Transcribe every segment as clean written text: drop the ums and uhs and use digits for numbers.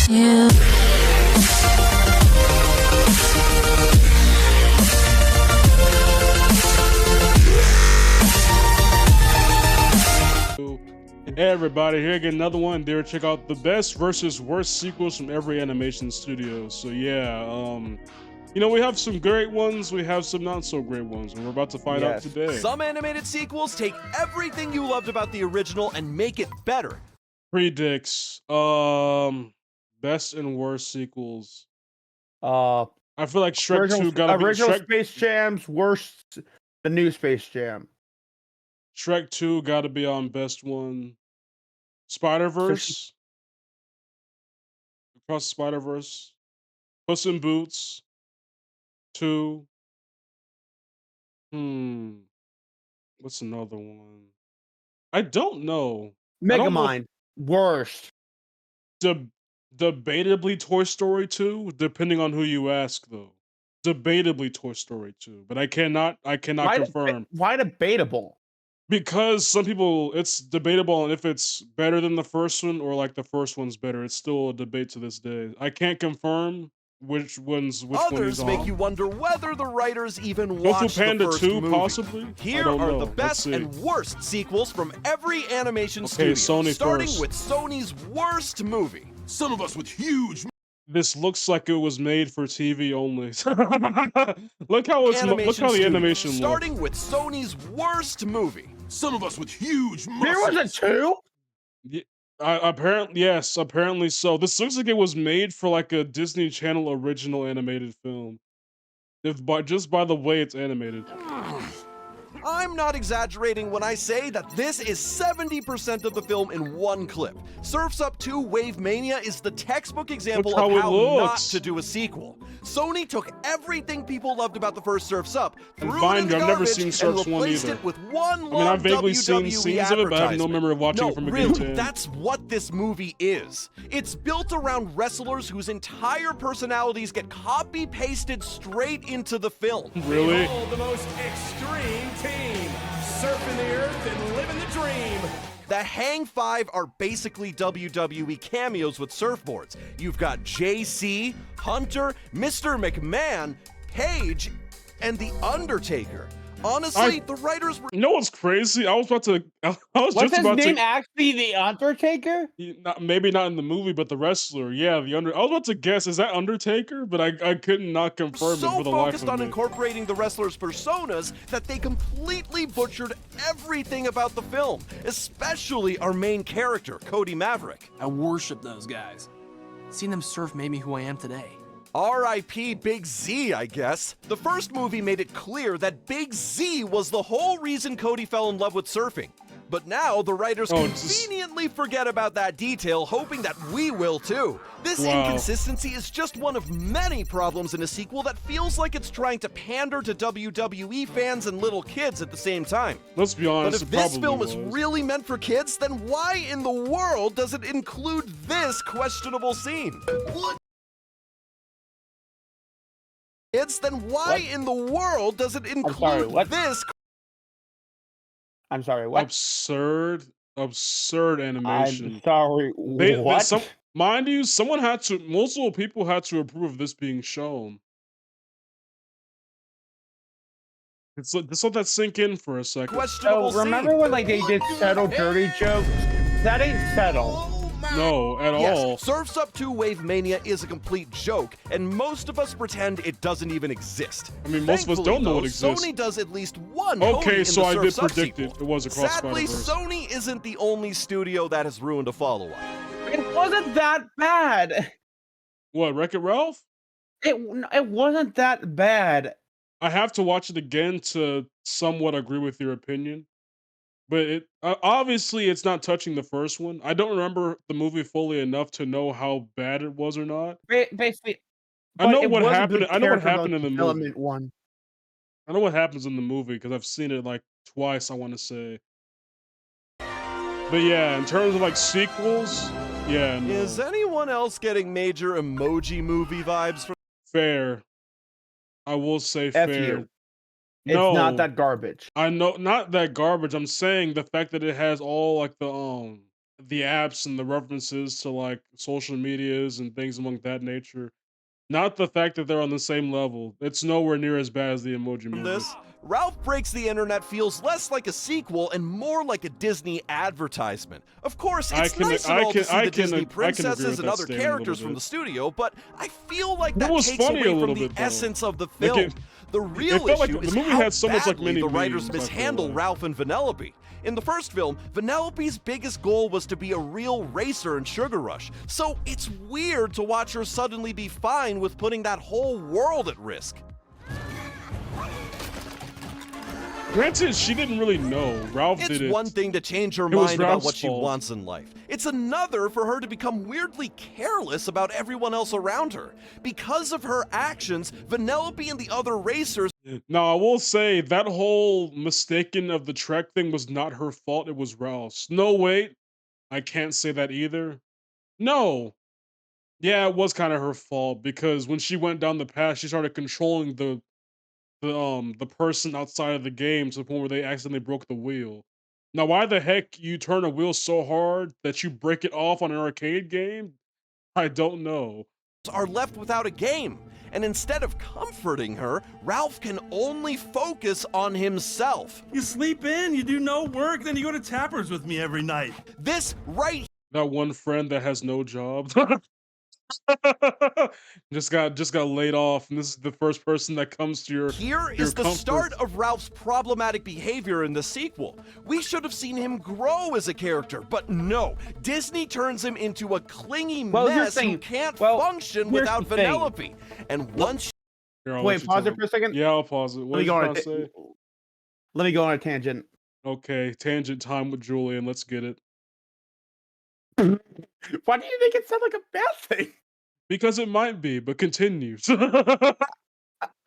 you. Hey everybody, here again, another one. There, check out the best versus worst sequels from every animation studio. So yeah, we have some great ones, we have some not so great ones, and we're about to find out today. Some animated sequels take everything you loved about the original and make it better. Predicts, best and worst sequels. Uh, I feel like Shrek 2 gotta be original Shrek. Space Jam's worst. The new Space Jam. Shrek 2 gotta be on best one. Spider-Verse. Across the Spider-Verse. Puss in Boots 2. What's another one? I don't know. Megamind worst. Debatably Toy Story 2, depending on who you ask, though. Debatably Toy Story 2, but I cannot confirm. Why debatable? Because some people, it's debatable on if it's better than the first one or like the first one's better. It's still a debate to this day. I can't confirm which one Others is on. make you wonder whether the writers even Kung watched Fu Panda the first 2, movie. possibly? Here I don't are know. the Let's best see. and worst sequels from every animation studio. Sony starting first. with Sony's worst movie. Some of us with huge This looks like it was made for TV only. look how the animation looks. Starting with Sony's worst movie. Some of us with huge There was a 2? Apparently so. This looks like it was made for like a Disney Channel original animated film. Just by the way it's animated. I'm not exaggerating when I say that this is 70% of the film in one clip. Surf's Up 2 Wave Mania is the textbook example Look of how it how looks. not to do a sequel. Sony took everything people loved about the first Surf's Up, And threw it mind in the you, I've never garbage, seen and Surf's 1 replaced either. it with one I mean, long I've vaguely seen WWE scenes of it, but I have no advertisement. memory of watching No, it from beginning to really, end. that's what this movie is. It's built around wrestlers whose entire personalities get copy-pasted straight into the film. Really? Behold the most extreme team, surfing the earth and living the dream. The Hang Five are basically WWE cameos with surfboards. You've got JC, Hunter, Mr. McMahon, Paige, and The Undertaker. Honestly, the writers were... You know what's crazy? I was What's just his about name to. actually? The Undertaker? Maybe not in the movie, but the wrestler. Yeah, I was about to guess, is that Undertaker? But I couldn't not confirm it so for the life focused of on me. incorporating the wrestlers' personas that they completely butchered everything about the film, especially our main character, Cody Maverick. I worship those guys. Seeing them surf made me who I am today. R.I.P. Big Z, I guess. The first movie made it clear that Big Z was the whole reason Cody fell in love with surfing. But now the writers conveniently forget about that detail, hoping that we will too. This inconsistency is just one of many problems in a sequel that feels like it's trying to pander to WWE fans and little kids at the same time. Let's be honest, But if it this probably film was. is really meant for kids, then why in the world does it include this questionable scene? Then why in the world does it include this? I'm sorry, what? Absurd animation. I'm sorry, what? Mind you, multiple people had to approve of this being shown. Just let that sink in for a second. Questionable So, remember scene. when like they did settle dirty jokes? That ain't settle. No, at Yes, all. Surf's Up 2 Wave Mania is a complete joke, and most of us pretend it doesn't even exist. I mean, most of us don't know it exists. Sony does at least one Okay, Cody in so the I did Surf's Up predict sequel. it. It was Across Sadly, Spider-Verse. Sony isn't the only studio that has ruined a follow-up. It wasn't that bad. What, Wreck-It Ralph? It wasn't that bad. I have to watch it again to somewhat agree with your opinion. But it obviously it's not touching the first one. I don't remember the movie fully enough to know how bad it was or not. Basically, I know it what was a happened. good I know what character happened in the movie. development one. I know what happens in the movie because I've seen it like twice, I want to say. But yeah, in terms of like sequels, yeah. No. Is anyone else getting major Emoji Movie vibes from? Fair. I will say F fair. you. No, It's not that garbage. I know, not that garbage. I'm saying the fact that it has all like the the apps and the references to like social medias and things among that nature. Not the fact that they're on the same level. It's nowhere near as bad as the Emoji Movie. This, Ralph Breaks the Internet feels less like a sequel and more like a Disney advertisement. Of course, it's nice and all to see the Disney princesses and other characters from the studio, but I feel like that takes away from the essence of the film. The real issue is how badly the writers mishandle Ralph and Vanellope. In the first film, Vanellope's biggest goal was to be a real racer in Sugar Rush, so it's weird to watch her suddenly be fine with putting that whole world at risk. Granted, she didn't really know. Ralph did it. It's one thing to change her mind about what she wants in life. It's another for her to become weirdly careless about everyone else around her. Because of her actions, Vanellope and the other racers... Now, I will say, that whole mistaken of the Trek thing was not her fault, it was Ralph's. No, wait. I can't say that either. No. Yeah, it was kind of her fault, because when she went down the path, she started controlling the person outside of the game to the point where they accidentally broke the wheel. Now, why the heck you turn a wheel so hard that you break it off on an arcade game? I don't know. Are left without a game, and instead of comforting her, Ralph can only focus on himself. You sleep in, you do no work, then you go to Tappers with me every night. This right... That one friend that has no job. just got laid off, and this is the first person that comes to your Here is the start of Ralph's problematic behavior in the sequel. We should have seen him grow as a character, but no. Disney turns him into a clingy mess who can't function without Vanellope. And once... Wait, pause it for a second? Yeah, I'll pause it. What Let me go on a tangent. Okay, tangent time with Julian. Let's get it. Why do you make it sound like a bad thing? Because it might be, but continue.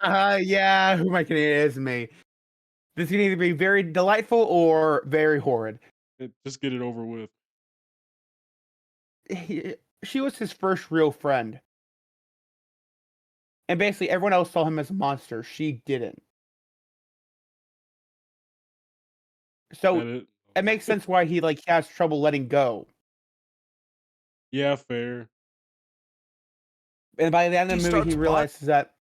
Yeah, who am I kidding? It is me. This can either be very delightful or very horrid. Just get it over with. She was his first real friend. And basically everyone else saw him as a monster. She didn't. So it makes sense why he has trouble letting go. Yeah, fair. And by the end of the movie, he realizes that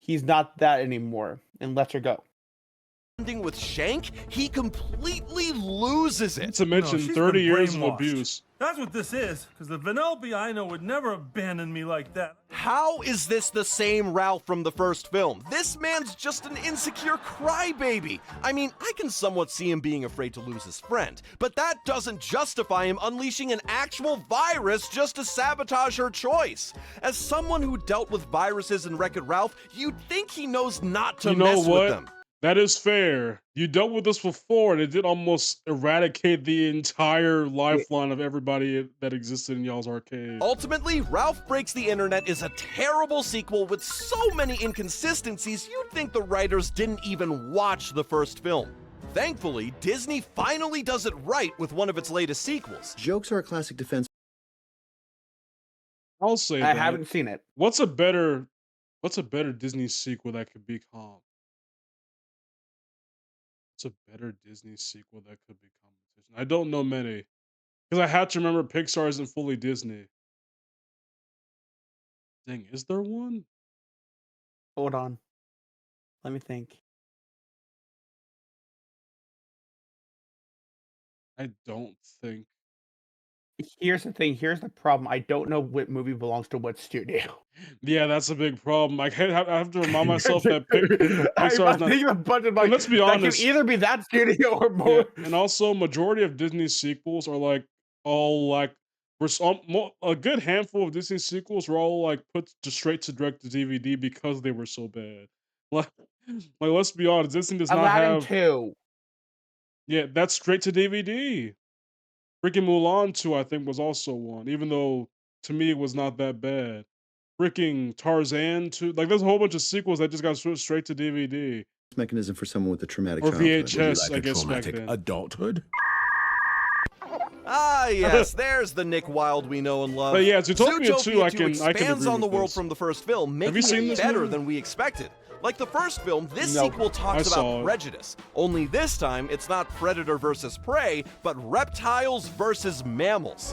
he's not that anymore and lets her go. With Shank, he completely loses it. Not to mention 30 years of abuse. That's what this is, because the Vanellope I know would never abandon me like that. How is this the same Ralph from the first film? This man's just an insecure crybaby. I mean, I can somewhat see him being afraid to lose his friend, but that doesn't justify him unleashing an actual virus just to sabotage her choice. As someone who dealt with viruses in Wreck-It Ralph, you'd think he knows not to mess with them. That is fair. You dealt with this before, and it did almost eradicate the entire lifeline of everybody that existed in y'all's arcade. Ultimately, Ralph Breaks the Internet is a terrible sequel with so many inconsistencies you'd think the writers didn't even watch the first film. Thankfully, Disney finally does it right with one of its latest sequels. Jokes are a classic defense. I'll say I haven't seen it. What's a better Disney sequel that could be calm? A better Disney sequel that could be competition? I don't know many, because I have to remember Pixar isn't fully Disney. Dang, is there one? Hold on. Let me think. I don't think. Here's the thing. Here's the problem. I don't know what movie belongs to what studio. Yeah, that's a big problem. I have to remind myself that Pixar's not. Thinking a bunch of let's be honest. That can either be that studio or more. Yeah, and also, majority of Disney sequels are a good handful of Disney sequels were all put straight to direct to DVD because they were so bad. Like let's be honest, Disney does not have. 2. Yeah, that's straight to DVD. Freaking Mulan 2, I think, was also one, even though to me it was not that bad. Freaking Tarzan 2, there's a whole bunch of sequels that just got straight to DVD. Mechanism for someone with a traumatic or childhood. VHS, I guess back then. Adulthood? Ah, yes, there's the Nick Wilde we know and love. But yeah, Zootopia 2, I can expands agree on the with world this. from the first film, making it better than we expected. Like the first film, this Nope. sequel talks I saw about it. prejudice. Only this time, it's not predator versus prey, but reptiles versus mammals.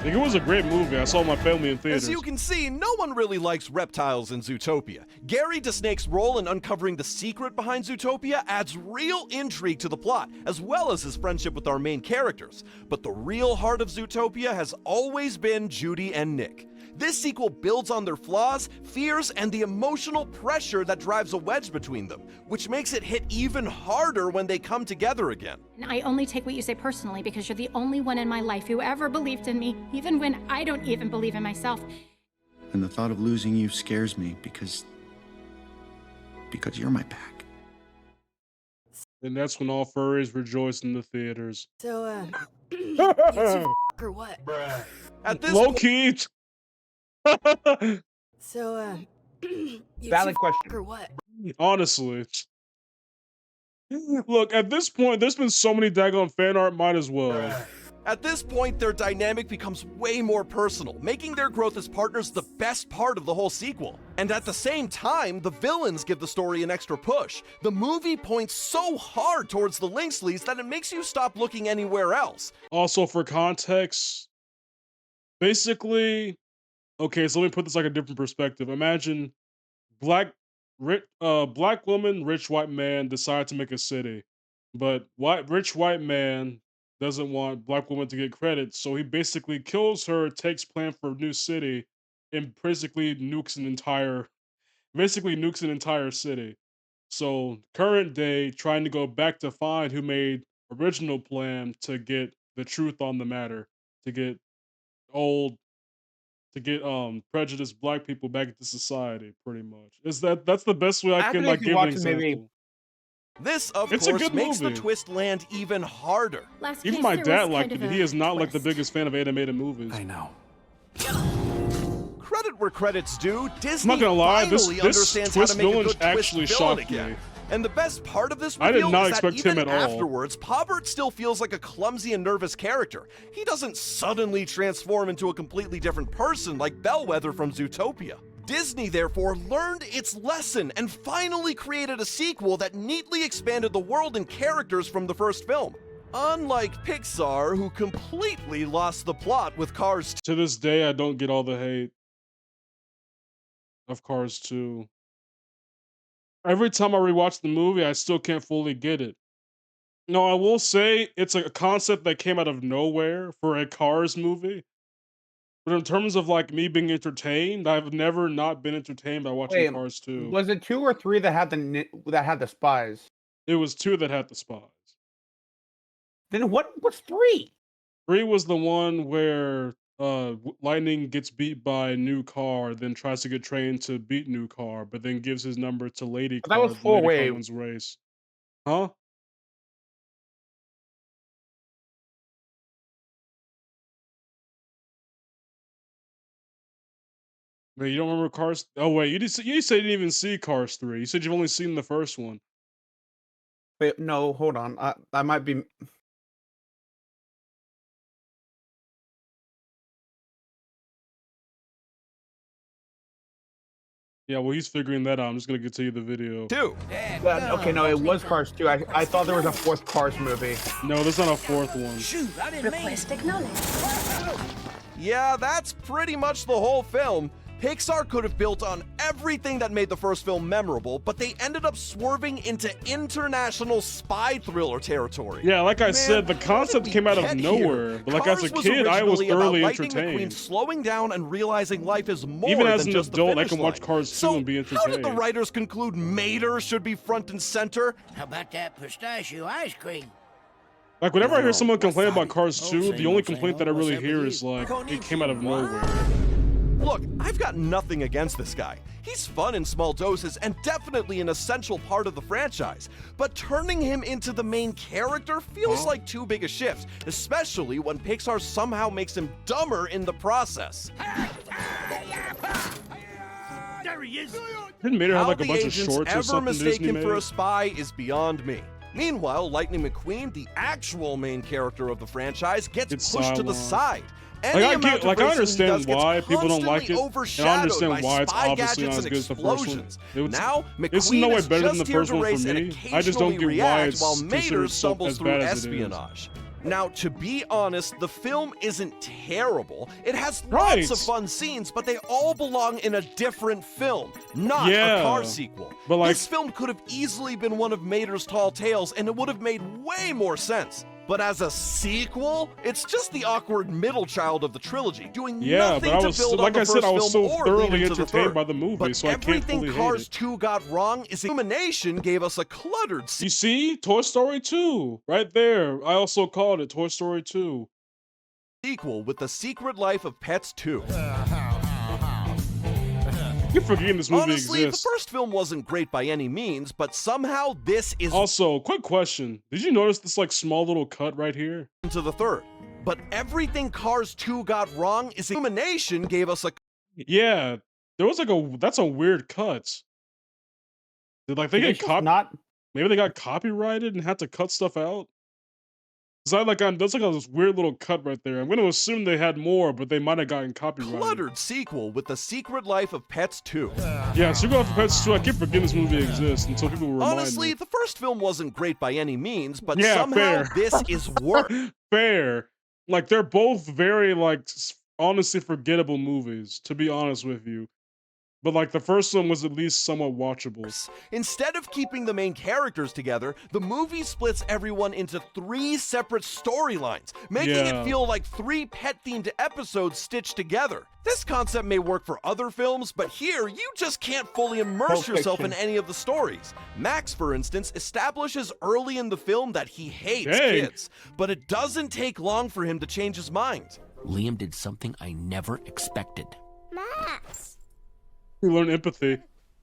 I think it was a great movie. I saw my family in theaters. As you can see, no one really likes reptiles in Zootopia. Gary DeSnake's role in uncovering the secret behind Zootopia adds real intrigue to the plot, as well as his friendship with our main characters. But the real heart of Zootopia has always been Judy and Nick. This sequel builds on their flaws, fears, and the emotional pressure that drives a wedge between them, which makes it hit even harder when they come together again. And I only take what you say personally because you're the only one in my life who ever believed in me, even when I don't even believe in myself. And the thought of losing you scares me because you're my pack. And that's when all furries rejoice in the theaters. So, you two or what? At this Low point, key. So, you Valid two question. or what? Honestly. Look, at this point, there's been so many daggone fan art, might as well. At this point, their dynamic becomes way more personal, making their growth as partners the best part of the whole sequel. And at the same time, the villains give the story an extra push. The movie points so hard towards the Linksleys that it makes you stop looking anywhere else. Also, for context, basically, okay, so let me put this like a different perspective. Imagine black woman, rich white man decide to make a city, but rich white man doesn't want black woman to get credit, so he basically kills her, takes plan for a new city, and basically nukes an entire city. So current day, trying to go back to find who made original plan to get the truth on the matter, to get prejudiced black people back into society, pretty much. That's the best way I After can if like you give an watch the movie- example. This, of It's a course, good makes the movie. twist land even harder. Last Even case, my there dad was liked kind it. of He a is not like the twist. biggest fan of animated movies. I know. Credit where credit's due, I'm Disney not gonna lie, this finally understands how twist to make a villain good actually twist villain shocked again. me. And the best part of this I did reveal not is that expect him even at all. afterwards, Pobbert still feels like a clumsy and nervous character. He doesn't suddenly transform into a completely different person like Bellwether from Zootopia. Disney, therefore, learned its lesson and finally created a sequel that neatly expanded the world and characters from the first film. Unlike Pixar, who completely lost the plot with Cars 2. To this day, I don't get all the hate of Cars 2. Every time I rewatch the movie, I still can't fully get it. No, I will say it's a concept that came out of nowhere for a Cars movie. But in terms of like me being entertained, I've never not been entertained by watching Wait, Cars 2. Was it 2 or 3 that had the spies? It was 2 that had the spies. Then what's 3? 3 was the one where Lightning gets beat by a new car, then tries to get trained to beat new car, but then gives his number to Lady That Car. was Lady 4. Car Wait. wins race. Huh? Wait, you don't remember Cars? Oh wait, you said you didn't even see Cars 3. You said you've only seen the first one. Wait, no, hold on. I might be. Yeah, well, he's figuring that out. I'm just gonna get to you the video. 2. Okay, no, it was Cars 2. I thought there was a 4th Cars movie. No, there's not a 4th one. Shoot, I didn't Request acknowledged. Yeah, that's pretty much the whole film. Pixar could have built on everything that made the first film memorable, but they ended up swerving into international spy thriller territory. Yeah, like I Man, said, the how did concept we came out of get nowhere. here? But like as a Cars kid, I was originally about thoroughly Lightning McQueen entertained. slowing down and realizing life is more Even as than an just the adult, I finish can watch line. Cars 2 So, and be how did the entertained. writers conclude Mater should be front and center? How about that pistachio ice cream? Like whenever I hear someone complain about sorry. Cars Oh, 2, same the only old, complaint same that I old. really What's up hear with is you? like it came out of nowhere. Look, I've got nothing against this guy. He's fun in small doses and definitely an essential part of the franchise. But turning him into the main character feels like too big a shift, especially when Pixar somehow makes him dumber in the process. There he is. Didn't Mater have How like a the bunch of agents shorts or ever something mistake Disney him made? for a spy is beyond me. Meanwhile, Lightning McQueen, the actual main character of the franchise, gets It's pushed to the sidelined. side. Any I amount of I racing he understand does gets why people don't like constantly it, and I overshadowed understand by why it's spy obviously not gadgets as and good as the first one. explosions. It's Now, it's in no McQueen way is better than just the here first to one race for and me. I just don't occasionally get why react it's while considered Mater so stumbles as through bad as it is. espionage. Now, to be honest, the film isn't terrible. It has Right. lots of fun scenes, but they all belong in a different film, not Yeah. a Cars sequel. But, like- this film could have easily been one of Mater's tall tales, and it would have made way more sense. But as a sequel, it's just the awkward middle child of the trilogy, doing Yeah, nothing but I to was build like on I the said, first I was film so or thoroughly lead into the entertained third. by the movie, But so I can't everything fully hate Cars it. 2 got wrong is Illumination gave us a cluttered You see, Toy Story 2, right there. I also called it Toy Story 2. sequel with The Secret Life of Pets 2. You're forgetting this movie Honestly, exists. the first film wasn't great by any means, but somehow this is Also, quick question: did you notice this like small little cut right here? into the third. But everything Cars 2 got wrong is Illumination gave us a Yeah, there was like that's a weird cut. Did like they It's get just cop? not. Maybe they got copyrighted and had to cut stuff out. Cause there's like this weird little cut right there. I'm gonna assume they had more, but they might have gotten copyrighted. cluttered sequel with The Secret Life of Pets 2. Yeah, Secret Life of Pets 2. I keep forgetting this movie exists until people remind Honestly, me. the first film wasn't great by any means, but Yeah, somehow fair. this is worse. Fair. Like they're both very like honestly forgettable movies, to be honest with you. But like the first one was at least somewhat watchable. Instead of keeping the main characters together, the movie splits everyone into 3 separate storylines, making Yeah. it feel like 3 pet-themed episodes stitched together. This concept may work for other films, but here you just can't fully immerse Pulp yourself in Fiction. any of the stories. Max, for instance, establishes early in the film that he hates Dang. kids, but it doesn't take long for him to change his mind. Liam did something I never expected. Max. You learn empathy.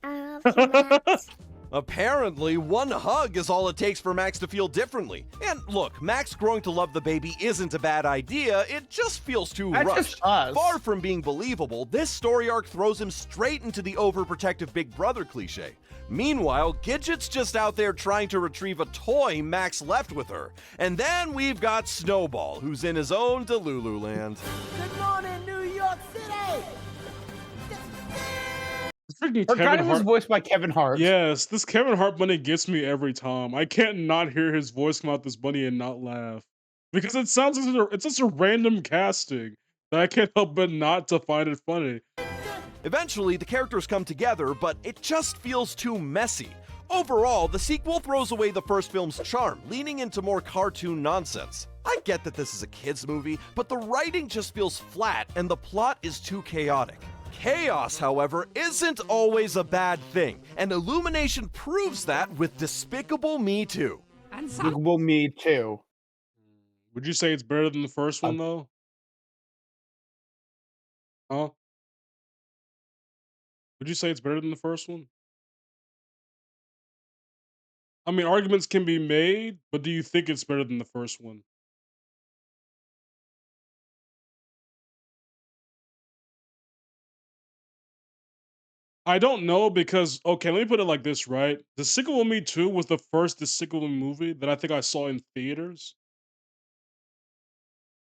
I love you, Max. Apparently, one hug is all it takes for Max to feel differently. And look, Max growing to love the baby isn't a bad idea, it just feels too That's rushed. just us. Far from being believable, this story arc throws him straight into the overprotective big brother cliche. Meanwhile, Gidget's just out there trying to retrieve a toy Max left with her. And then we've got Snowball, who's in his own Delulu land. Good morning, New York City! Freaking Her Kevin guy was Hart. voiced by Kevin Hart. Yes, this Kevin Hart bunny gets me every time. I can't not hear his voice come out this bunny and not laugh. Because it sounds like it's just a random casting that I can't help but not to find it funny. Eventually, the characters come together, but it just feels too messy. Overall, the sequel throws away the first film's charm, leaning into more cartoon nonsense. I get that this is a kids' movie, but the writing just feels flat and the plot is too chaotic. Chaos, however, isn't always a bad thing, and Illumination proves that with Despicable Me 2. Well, me too. Would you say it's better than the first one, though? Huh? Would you say it's better than the first one? I mean, arguments can be made, but do you think it's better than the first one? I don't know because, okay, let me put it like this, right? Despicable Me 2 was the first Despicable Me movie that I think I saw in theaters.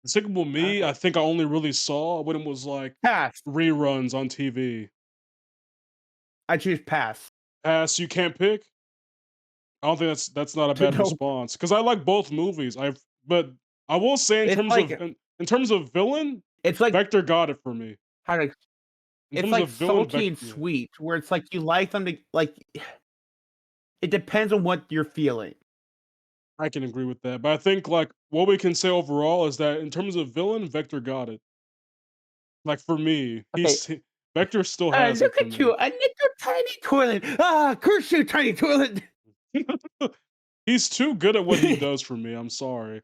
Despicable Me, I think I only really saw when it was like Pass. reruns on TV. I choose pass. Pass, you can't pick? I don't think that's not a bad No. response because I like both movies. But I will say in It's terms like- of in terms of villain, It's like Vector got it for me. how to. In It's terms like of villain, salty and Vector- sweet, where it's like you like them to like. It depends on what you're feeling. I can agree with that, but I think like what we can say overall is that in terms of villain, Vector got it. Like for me, Vector still has Look it for at you, a little tiny toilet. Ah, curse you, tiny toilet. me. He's too good at what he does for me. I'm sorry.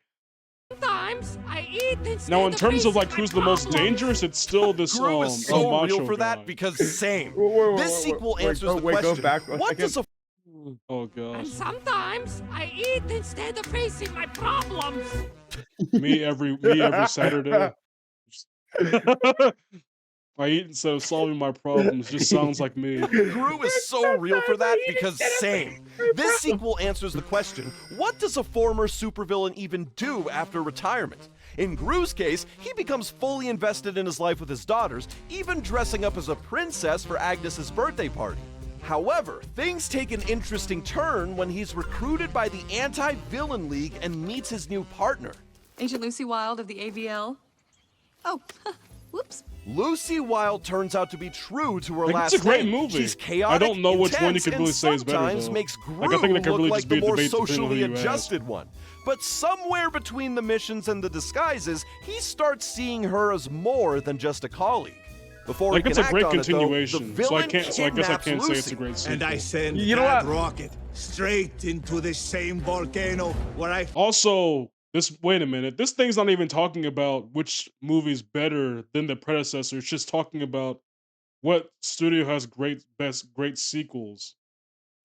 Sometimes I eat instead Now, in of terms of facing like my who's the most problems. dangerous, it's still this Gru is so macho real for guy. that because same. Whoa, This sequel answers the go question, back a what second. does a Oh And gosh, sometimes I eat instead of facing my problems. me every Saturday. I eat instead of solving my problems just sounds like me. Gru is so real for that because same. This sequel answers the question, what does a former supervillain even do after retirement? In Gru's case, he becomes fully invested in his life with his daughters, even dressing up as a princess for Agnes's birthday party. However, things take an interesting turn when he's recruited by the Anti-Villain League and meets his new partner. Agent Lucy Wilde of the AVL. Oh, whoops. Lucy Wilde turns out to be true to her Like, last it's a great name. movie. She's chaotic, I don't know which one you intense, could really and say is better, sometimes though. makes Gru Like, I think that could look really like just be the a more debate depending on socially who you ask. adjusted one. But somewhere between the missions and the disguises, he starts seeing her as more than just a colleague. Before Like, he it's can a great act on it, though, continuation, the so I villain guess I kidnaps can't say it's a Lucy. great sequel. And I send You know that what? rocket straight into the same volcano where I Also, wait a minute. This thing's not even talking about which movie's better than the predecessor. It's just talking about what studio has great sequels.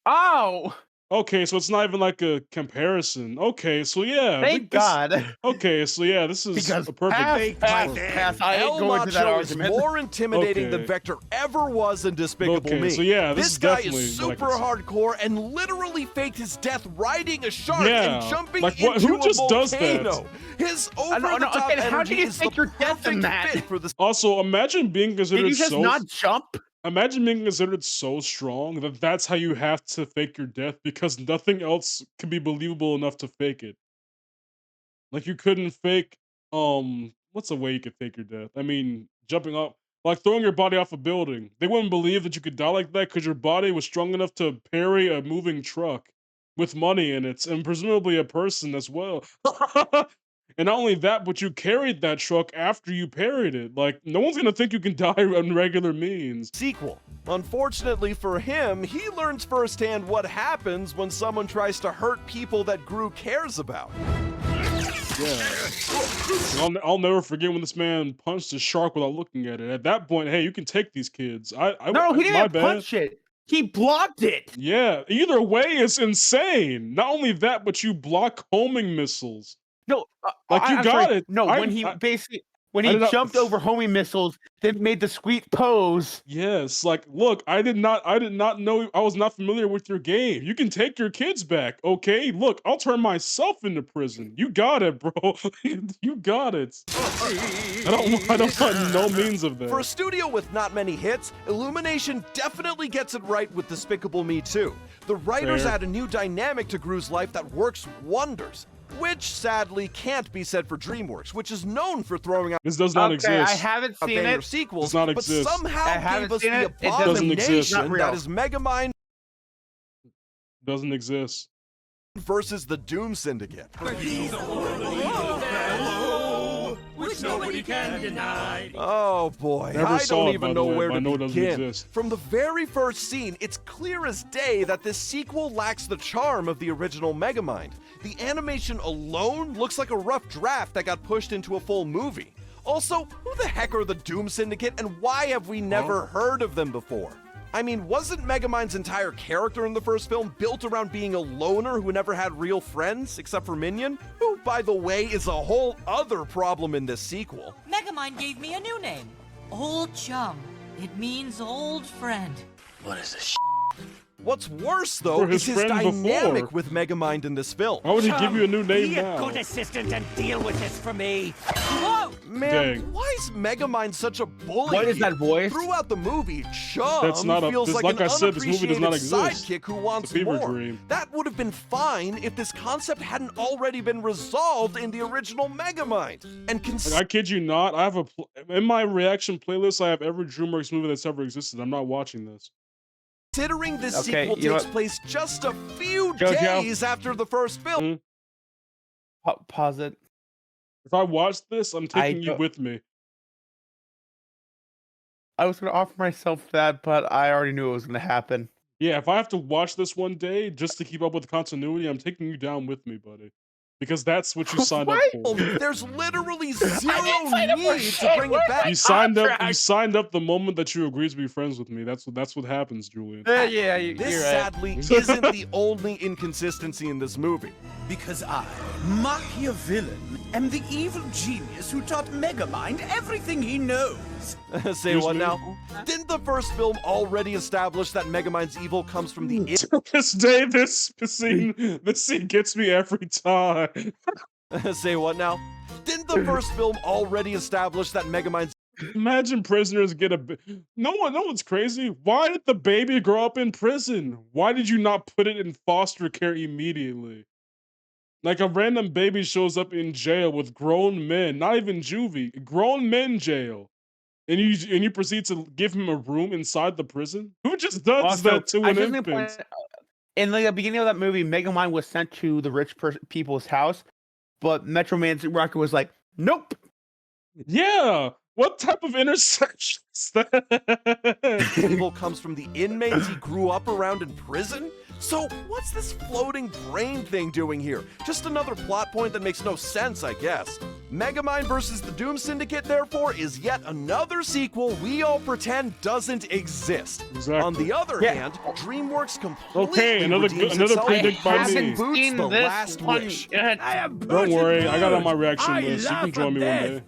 Oh, Okay, so it's not even like a comparison. Okay, so yeah. thank God. Okay, so yeah, this is Because a perfect. pass, I ain't El going to that Macho is argument. more intimidating than Okay. Vector ever was in Despicable Okay, Me. so yeah, this is guy definitely is what I super can say. hardcore and literally faked his death riding a shark Yeah, and jumping like, what- into who a just does that? volcano. His no, over-the-top okay, how do energy you is fake the your death in perfect that? fit for the Also, imagine being Did considered you just so. not jump? Imagine being considered so strong that that's how you have to fake your death because nothing else can be believable enough to fake it. Like you couldn't fake what's a way you could fake your death? I mean, jumping up, like throwing your body off a building. They wouldn't believe that you could die like that because your body was strong enough to parry a moving truck with money in it and presumably a person as well. And not only that, but you carried that truck after you parried it. Like, no one's gonna think you can die on regular means. sequel. Unfortunately for him, he learns firsthand what happens when someone tries to hurt people that Gru cares about. Yeah. I'll never forget when this man punched a shark without looking at it. At that point, hey, you can take these kids. No, he my didn't bad. punch it. He blocked it. Yeah, either way, it's insane. Not only that, but you block homing missiles. No, Like, you I'm got sorry. it. No, I- when he I- basically when I he did not- jumped over homing missiles, then made the sweet pose. Yes, like, look, I did not know, I was not familiar with your game. You can take your kids back, okay? Look, I'll turn myself into prison. You got it, bro. You got it. I don't want no means of that. For a studio with not many hits, Illumination definitely gets it right with Despicable Me 2. The writers Fair. add a new dynamic to Gru's life that works wonders. Which sadly can't be said for DreamWorks, which is known for throwing out This does not Okay, exist. I haven't seen banger it. sequels, Does not but exist. somehow I gave haven't us seen the it. It doesn't exist. abomination Not that real. is Megamind Doesn't exist. versus the Doom Syndicate. Which nobody can deny. Oh boy, Never I saw don't it, even by the know way, where but I to know it doesn't begin. exist. From the very first scene, it's clear as day that this sequel lacks the charm of the original Megamind. The animation alone looks like a rough draft that got pushed into a full movie. Also, who the heck are the Doom Syndicate and why have we never heard of them before? I mean, wasn't Megamind's entire character in the first film built around being a loner who never had real friends, except for Minion? Who, by the way, is a whole other problem in this sequel. Megamind gave me a new name. Old Chum. It means old friend. What is this? What's worse, though, Were his is his friends dynamic before. with Megamind in this film. Why would he give you a new name Be a now? good assistant and deal with this for me. Whoa! Man, Dang. why is Megamind such a bully? What is here? that voice? Throughout the movie, Chum That's not a- feels this- like like an I said, this movie does not unappreciated exist. sidekick who wants It's a fever more. dream. That would have been fine if this concept hadn't already been resolved in the original Megamind. And Like, I kid you not, I have in my reaction playlist, I have every DreamWorks movie that's ever existed. I'm not watching this. considering this Okay, sequel you know takes what? place just a few Jojo? days after the first film, Pause it. If I watch this, I'm taking you don't- with me. I was gonna offer myself that, but I already knew it was gonna happen. Yeah, if I have to watch this one day just to keep up with the continuity, I'm taking you down with me, buddy. Because that's what you signed up for. there's literally zero sign up for need to shit. bring Where's it back. my You signed up. You contract? signed up the moment that you agreed to be friends with me. That's what happens, Julian. Yeah, This you're right. sadly isn't the only inconsistency in this movie. Because I, Machiavellian, am the evil genius who taught Megamind everything he knows. Say what now? Didn't the first film already establish that Megamind's evil comes from the this day, this scene gets me every time. Say what now? Didn't the first film already establish that Megamind's Imagine prisoners get a no one's crazy. Why did the baby grow up in prison? Why did you not put it in foster care immediately? Like a random baby shows up in jail with grown men, not even juvie, grown men jail. And you proceed to give him a room inside the prison? Who just does Also, that to I an just need to infant? point- in the beginning of that movie, Megamind was sent to the rich people's house, but Metro Man's Rocket was like, nope. Yeah. What type of intersection is that? evil comes from the inmates he grew up around in prison? So what's this floating brain thing doing here? Just another plot point that makes no sense, I guess. Megamind versus the Doom Syndicate, therefore, is yet another sequel we all pretend doesn't exist. Exactly. On the other hand, DreamWorks completely another redeems another itself predict by with me. Boots the Last Wish. Don't worry, I got it on my reaction list. You can join me one day.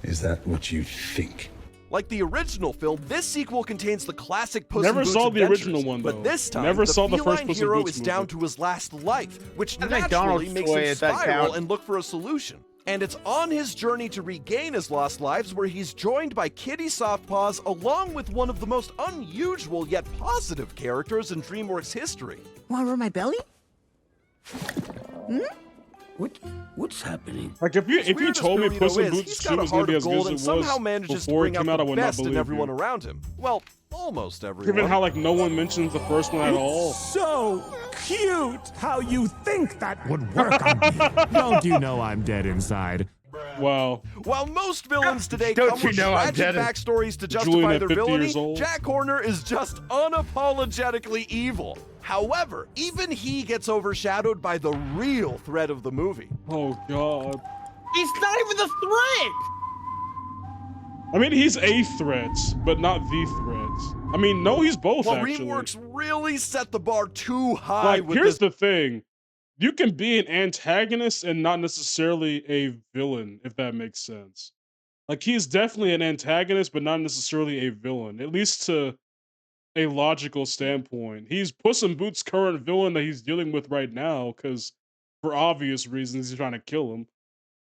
Is that what you think? Like the original film, this sequel contains the classic Puss Never in Boots saw the adventures, original one, though. But this time, Never saw the first feline Puss in hero Boots is down movie. to his last life, which That's naturally McDonald's makes toy, him if that spiral counts. and look for a solution. And it's on his journey to regain his lost lives where he's joined by Kitty Softpaws along with one of the most unusual yet positive characters in DreamWorks history. Want to rub my belly? Hmm? What's happening? Like if you Weird as told me Burrito Puss in is, Boots he's 2 got a was gonna heart be of as good gold as and it somehow was manages to before it bring out came out, I the would not best in believe everyone you. around him. Well, almost everyone. Given how like no one mentions the first one at all. So cute how you think that would work on me. Don't you know I'm dead inside? Wow. While most villains today Don't come you with know I'm tragic dead? backstories to Julian justify at their 50 villainy, years old. Jack Horner is just unapologetically evil. However, even he gets overshadowed by the real threat of the movie. Oh god. He's not even the threat. I mean, he's a threat, but not the threat. I mean, no, he's both Well, actually. DreamWorks really set the bar too high Like, with here's this. the thing. You can be an antagonist and not necessarily a villain, if that makes sense. Like, he's definitely an antagonist, but not necessarily a villain, at least to a logical standpoint. He's Puss in Boots' current villain that he's dealing with right now, because for obvious reasons, he's trying to kill him.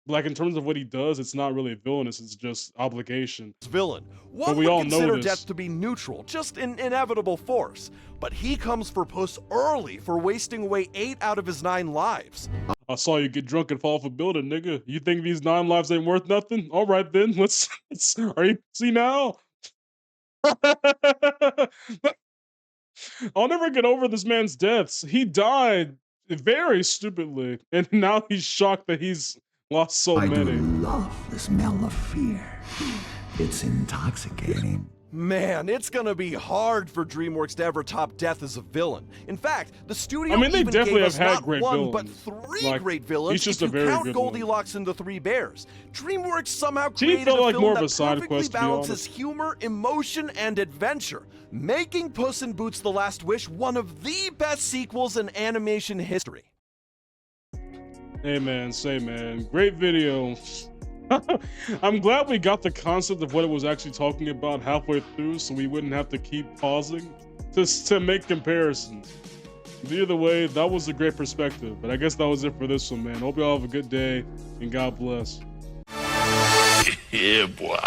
Like, in terms of what he does, it's not really villainous, it's just obligation. Villain. One But we would all know consider this. death to be neutral, just an inevitable force. But he comes for Puss early for wasting away 8 out of his 9 lives. I saw you get drunk and fall off a building, nigga. You think these 9 lives ain't worth nothing? All right, then. Let's are you see now? I'll never get over this man's deaths. He died very stupidly, and now he's shocked that he's lost so many. love the smell of fear. It's intoxicating. Man, it's gonna be hard for DreamWorks to ever top Death as a villain. In fact, the studio I mean, they even definitely gave us have had not great one, but villains. 3 Like, great villains he's just if a you very count good one. Goldilocks and the 3 Bears. DreamWorks somehow He created felt a like film more of that a side perfectly quest, to be balances honest. humor, emotion, and adventure, making Puss in Boots: The Last Wish one of the best sequels in animation history. Hey man, say man, great video. I'm glad we got the concept of what it was actually talking about halfway through, so we wouldn't have to keep pausing to make comparisons. But either way, that was a great perspective. But I guess that was it for this one, man. Hope y'all have a good day and God bless. Yeah, boy.